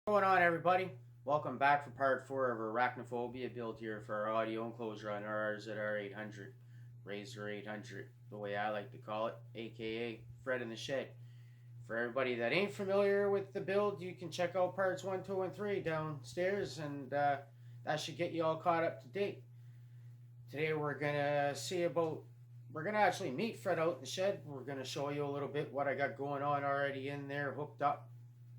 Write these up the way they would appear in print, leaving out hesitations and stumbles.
What's going on, everybody? Welcome back for part 4 of Arachnophobia build here for our audio enclosure on our RZR 800, RZR 800, the way I like to call it, aka Fred in the Shed. For everybody that ain't familiar with the build, you can check out parts 1, 2, and 3 downstairs, and that should get you all caught up to date. Today we're gonna actually meet Fred out in the shed. We're gonna show you a little bit what I got going on already in there, hooked up.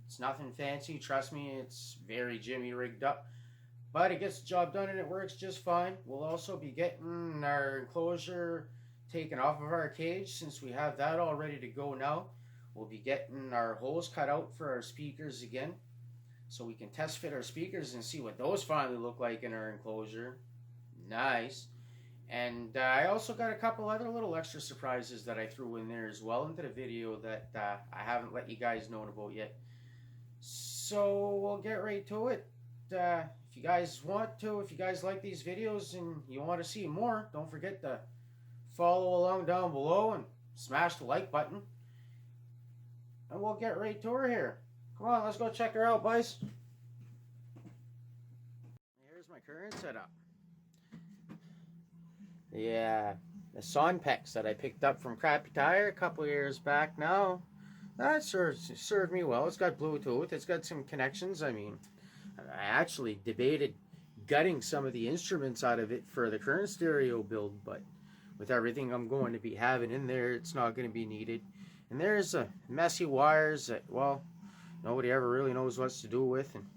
It's nothing fancy, trust me, it's very Jimmy rigged up. But it gets the job done and it works just fine. We'll also be getting our enclosure taken off of our cage since we have that all ready to go now. We'll be getting our holes cut out for our speakers again, so we can test fit our speakers and see what those finally look like in our enclosure. Nice. And I also got a couple other little extra surprises that I threw in there as well into the video that I haven't let you guys know about yet. So we'll get right to it. If you guys want to, if you guys like these videos and you want to see more, don't forget to follow along down below and smash the like button. And we'll get right to her here. Come on, let's go check her out, boys. Here's my current setup. Yeah, the Sonpex that I picked up from Crappy Tire a couple years back now. That served me well. It's got Bluetooth. It's got some connections. I mean, I actually debated gutting some of the instruments out of it for the current stereo build, but with everything I'm going to be having in there, it's not going to be needed. And there's messy wires that, well, nobody ever really knows what to do with, and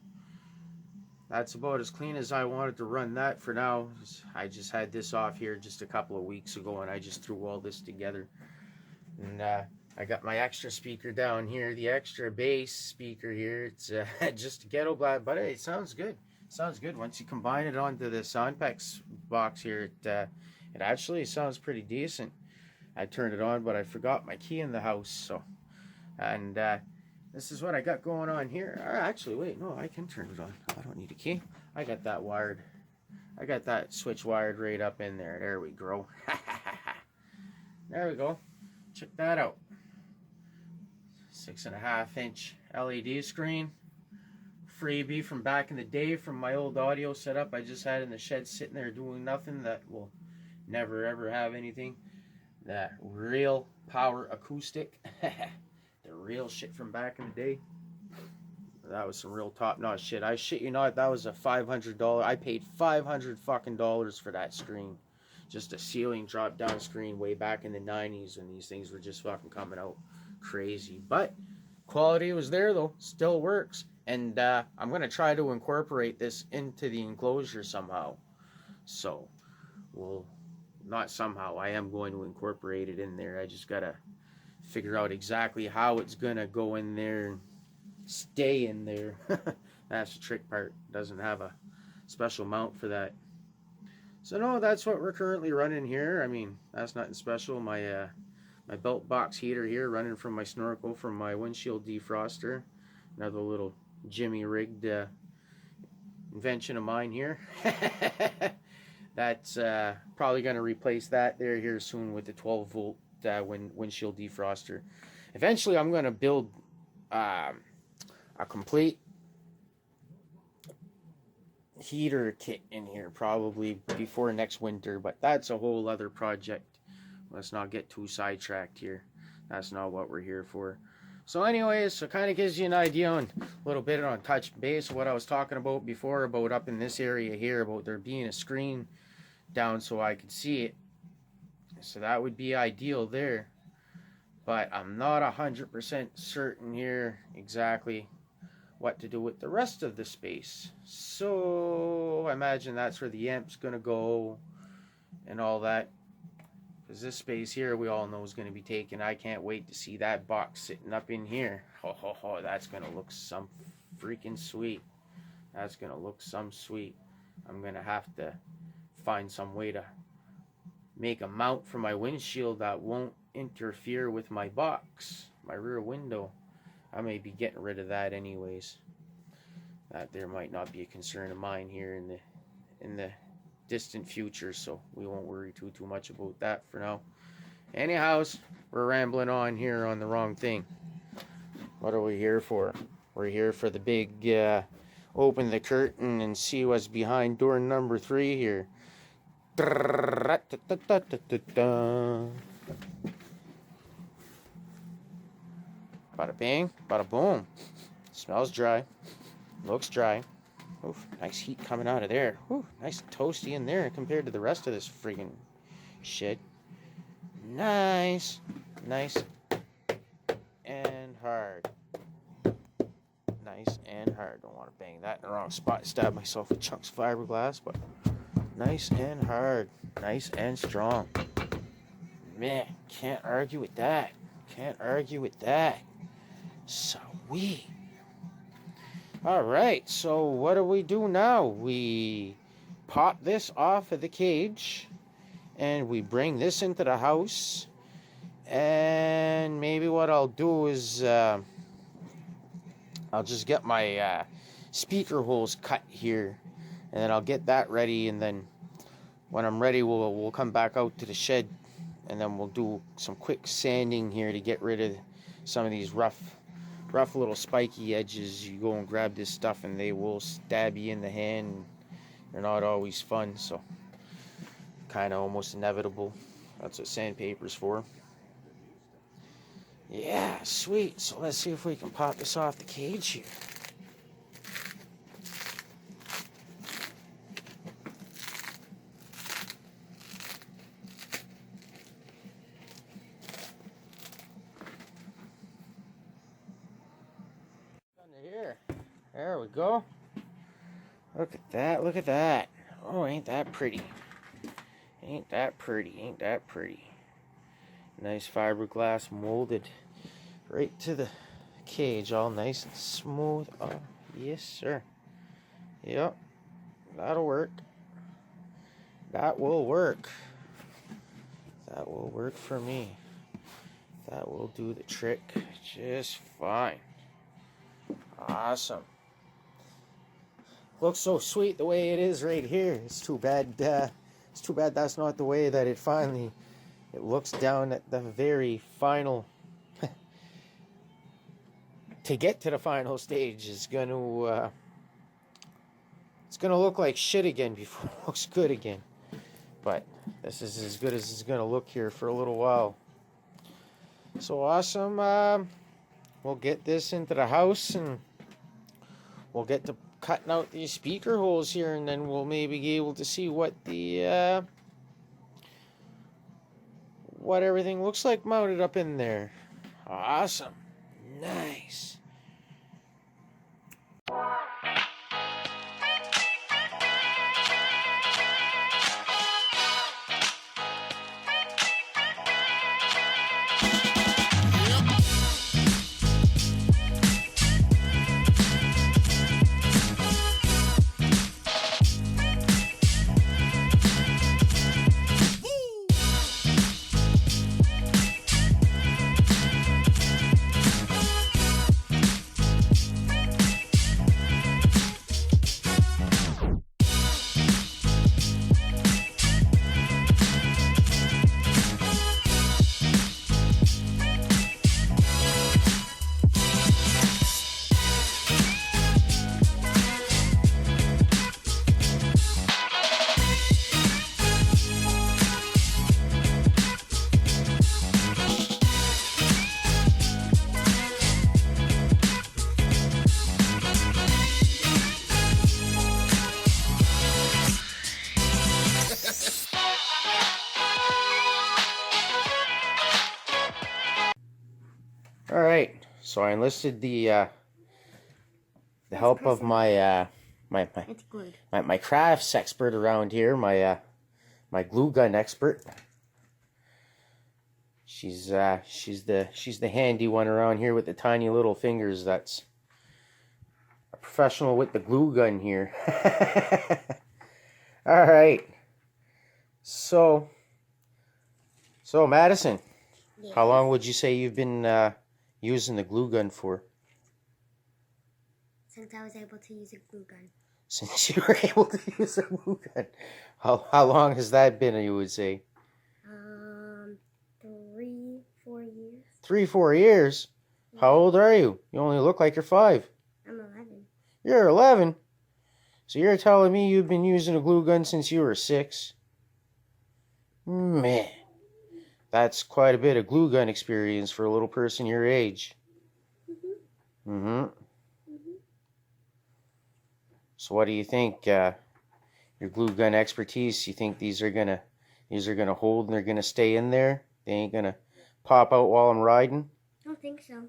that's about as clean as I wanted to run that for now. I just had this off here just a couple of weeks ago, and I just threw all this together. And I got my extra speaker down here, the extra bass speaker here. It's just a ghetto black, but it sounds good. It sounds good. Once you combine it onto the Sonpex box here, it actually sounds pretty decent. I turned it on, but I forgot my key in the house. So, and this is what I got going on here. Actually, wait, no, I can turn it on. I don't need a key. I got that wired. I got that switch wired right up in there. There we go. There we go. Check that out. 6.5-inch l.e.d screen. Freebie from back in the day from my old audio setup I just had in the shed sitting there doing nothing, that will never ever have anything. That real power acoustic. The real shit from back in the day. That was some real top-notch shit. I shit you not, that was a $500. I paid $500 fucking dollars for that screen. Just a ceiling drop-down screen way back in the 90s when these things were just fucking coming out crazy. But quality was there though, still works. And I'm going to try to incorporate this into the enclosure somehow. So, well, not somehow, I am going to incorporate it in there. I just got to figure out exactly how it's going to go in there and stay in there. That's the trick part. Doesn't have a special mount for that. So no, that's what we're currently running here. I mean, that's nothing special. My my belt box heater here running from my snorkel from my windshield defroster. Another little Jimmy rigged invention of mine here. That's probably going to replace that here soon with the 12-volt windshield defroster. Eventually, I'm going to build a complete heater kit in here, probably before next winter, but that's a whole other project. Let's not get too sidetracked here. That's not what we're here for. So anyways, so kind of gives you an idea on a little bit on touch base of what I was talking about before, about up in this area here, about there being a screen down so I could see it. So that would be ideal there. But I'm not 100% certain here exactly what to do with the rest of the space. So I imagine that's where the amp's going to go and all that. Because this space here we all know is going to be taken. I can't wait to see that box sitting up in here. Oh, that's going to look some freaking sweet. That's going to look some sweet. I'm going to have to find some way to make a mount for my windshield that won't interfere with my box, my rear window. I may be getting rid of that anyways. That there might not be a concern of mine here in the distant future, so we won't worry too much about that for now. Anyhow, we're rambling on here on the wrong thing. What are we here for? We're here for the big open the curtain and see what's behind door number 3 here. Bada bing, bada boom. Smells dry. Looks dry. Oof, nice heat coming out of there. Ooh, nice and toasty in there compared to the rest of this friggin' shit. Nice. Nice and hard. Nice and hard. Don't want to bang that in the wrong spot. Stab myself with chunks of fiberglass, but nice and hard. Nice and strong. Man, can't argue with that. Can't argue with that. Sweet. Alright, so what do we do now? We pop this off of the cage and we bring this into the house. And maybe what I'll do is I'll just get my speaker holes cut here, and then I'll get that ready, and then when I'm ready we'll come back out to the shed, and then we'll do some quick sanding here to get rid of some of these rough little spiky edges. You go and grab this stuff and they will stab you in the hand. They're not always fun, so kind of almost inevitable. That's what sandpaper's for. Yeah, sweet. So let's see if we can pop this off the cage here. Under here. There we go. Look at that. Look at that. Oh, ain't that pretty. Ain't that pretty. Ain't that pretty. Nice fiberglass molded right to the cage, all nice and smooth. Oh, yes, sir. Yep, that'll work. That will work. That will work for me. That will do the trick just fine. Awesome. Looks so sweet the way it is right here. It's too bad. It's too bad that's not the way that it finally. It looks down at the very final. To get to the final stage is gonna. It's gonna look like shit again before it looks good again. But this is as good as it's gonna look here for a little while. So awesome. We'll get this into the house and we'll get to cutting out these speaker holes here, and then we'll maybe be able to see what the what everything looks like mounted up in there. Awesome. Nice. All right, so I enlisted the help of my my crafts expert around here, my glue gun expert. She's the handy one around here with the tiny little fingers. That's a professional with the glue gun here. All right, so Madison, yeah. How long would you say you've been using the glue gun for? Since I was able to use a glue gun. Since you were able to use a glue gun. How long has that been, you would say? 3-4 years. 3-4 years? Yeah. How old are you? You only look like you're 5. I'm 11. You're 11? So you're telling me you've been using a glue gun since you were 6? Man, that's quite a bit of glue gun experience for a little person your age. Mm-hmm. So what do you think? Your glue gun expertise, you think these are gonna hold and they're gonna stay in there? They ain't gonna pop out while I'm riding? I don't think so.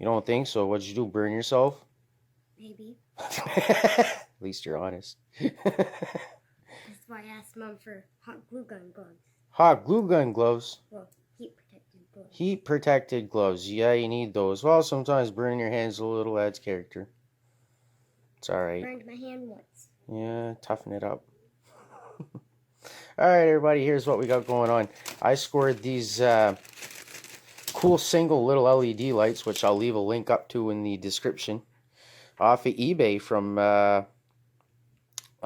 You don't think so? What'd you do, burn yourself? Maybe. At least you're honest. That's why I asked Mom for hot glue gun gloves. Hot glue gun gloves? Well, heat protected gloves. Heat protected gloves. Yeah, you need those. Well, sometimes burning your hands a little adds character. It's alright. Burned my hand once. Yeah, toughen it up. Alright, everybody, here's what we got going on. I scored these cool single little LED lights, which I'll leave a link up to in the description, off of eBay from a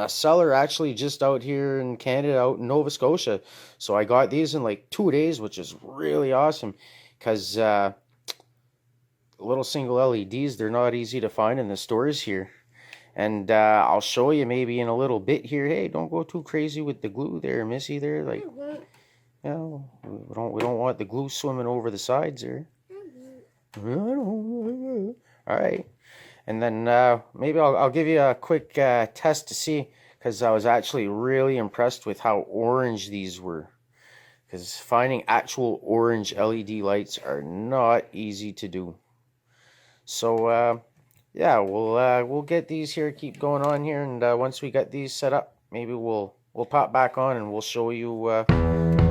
seller actually just out here in Canada, out in Nova Scotia. So I got these in like 2 days, which is really awesome, because little single LEDs, they're not easy to find in the stores here. And I'll show you maybe in a little bit here. Hey, don't go too crazy with the glue there, Missy. There, like, you know, we don't want the glue swimming over the sides there. All right, and then maybe I'll give you a quick test to see, because I was actually really impressed with how orange these were. Because finding actual orange LED lights are not easy to do. So yeah, we'll get these here, keep going on here, and once we get these set up, maybe we'll pop back on and we'll show you what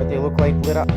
they look like lit up.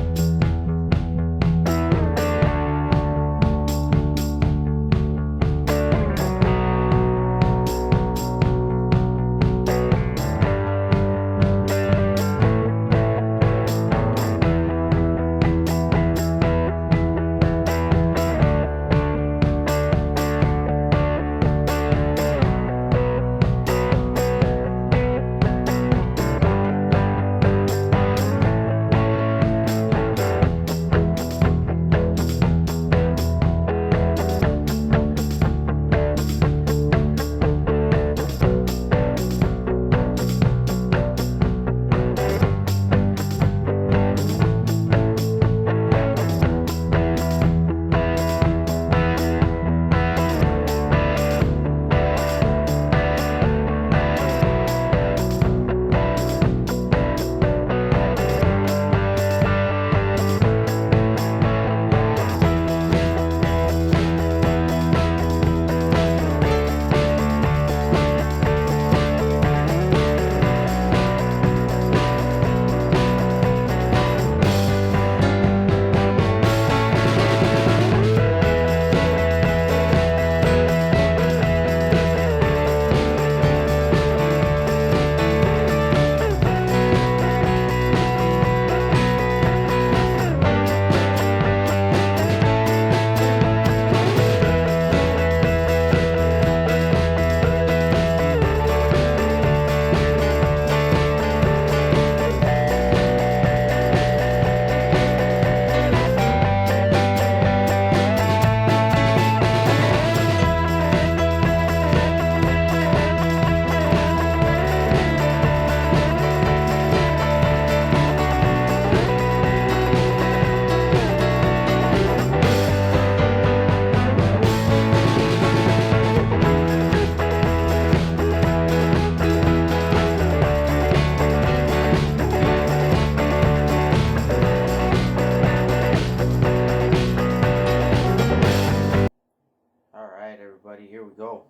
Here we go.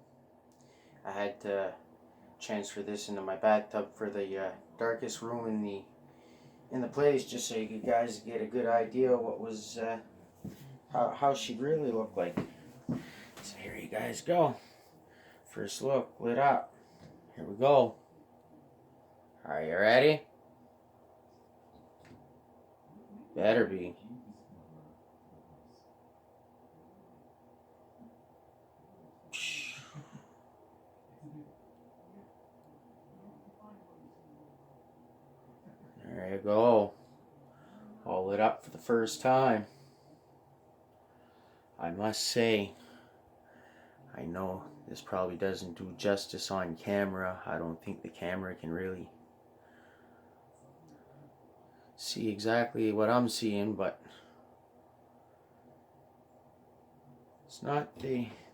I had to transfer this into my bathtub for the darkest room in the place, just so you guys get a good idea what was how she really looked like. So here you guys go. First look, lit up. Here we go. Are you ready? Better be. There you go. All lit up for the first time. I must say, I know this probably doesn't do justice on camera. I don't think the camera can really see exactly what I'm seeing, but it's not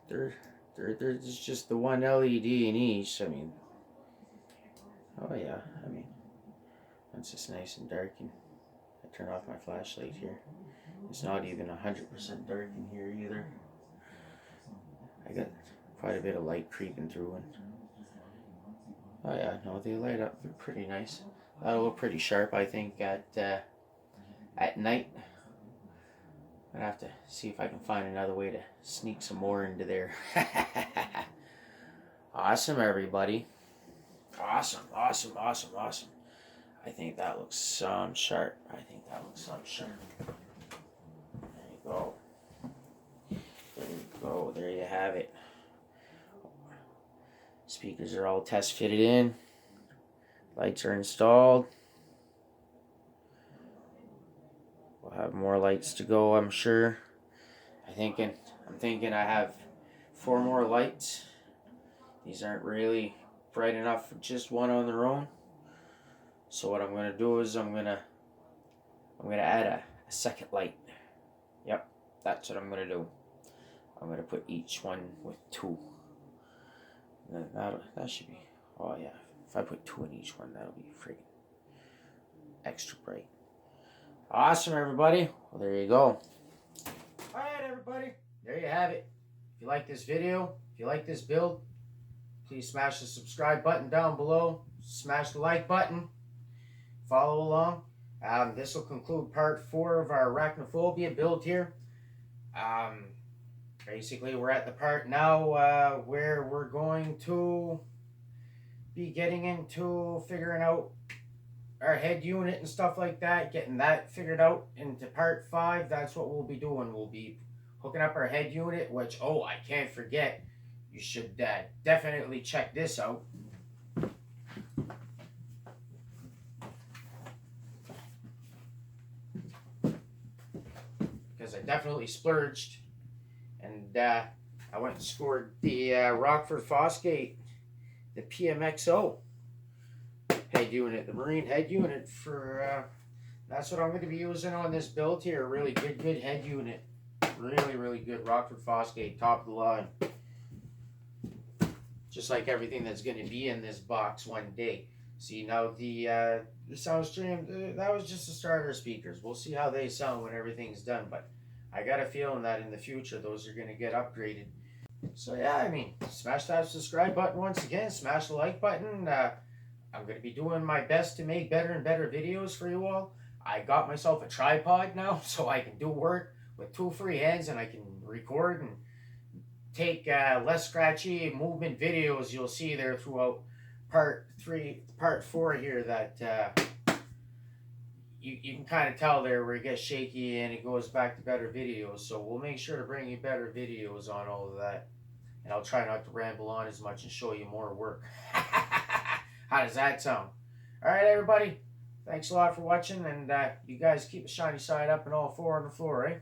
there's just the one LED in each. I mean, oh yeah, I mean, it's just nice and dark, and I turn off my flashlight here. It's not even 100% dark in here either. I got quite a bit of light creeping through, and oh yeah, no, they light up pretty nice. That'll look pretty sharp, I think, at night. I'd have to see if I can find another way to sneak some more into there. Awesome, everybody. Awesome. I think that looks some sharp. There you go. There you have it. Speakers are all test fitted in. Lights are installed. We'll have more lights to go, I'm sure. I'm thinking I have 4 more lights. These aren't really bright enough for just one on their own. So what I'm going to do is I'm going to add a second light. Yep, that's what I'm going to do. I'm going to put each one with 2. And then that should be, oh yeah, if I put 2 in each one, that'll be freaking extra bright. Awesome, everybody. Well, there you go. Alright, everybody. There you have it. If you like this video, if you like this build, please smash the subscribe button down below. Smash the like button. Follow along. This will conclude part 4 of our arachnophobia build here. Basically, we're at the part now where we're going to be getting into figuring out our head unit and stuff like that, getting that figured out into part 5. That's what we'll be doing. We'll be hooking up our head unit, which, oh, I can't forget, you should definitely check this out. Because I definitely splurged, and I went and scored the Rockford Fosgate, the PMXO head unit, the marine head unit for, that's what I'm going to be using on this build here. Really good head unit. Really good Rockford Fosgate, top of the line. Just like everything that's going to be in this box one day. See, now the Soudstream, that was just the starter speakers. We'll see how they sound when everything's done, but I got a feeling that in the future those are going to get upgraded. So yeah, I mean, smash that subscribe button once again, smash the like button. I'm going to be doing my best to make better and better videos for you all. I got myself a tripod now, so I can do work with 2 free hands, and I can record and take less scratchy movement videos you'll see there throughout part 4 here, that you can kind of tell there where it gets shaky and it goes back to better videos. So we'll make sure to bring you better videos on all of that, and I'll try not to ramble on as much and show you more work. How does that sound? Alright, everybody, thanks a lot for watching, and you guys keep a shiny side up and all 4 on the floor, eh?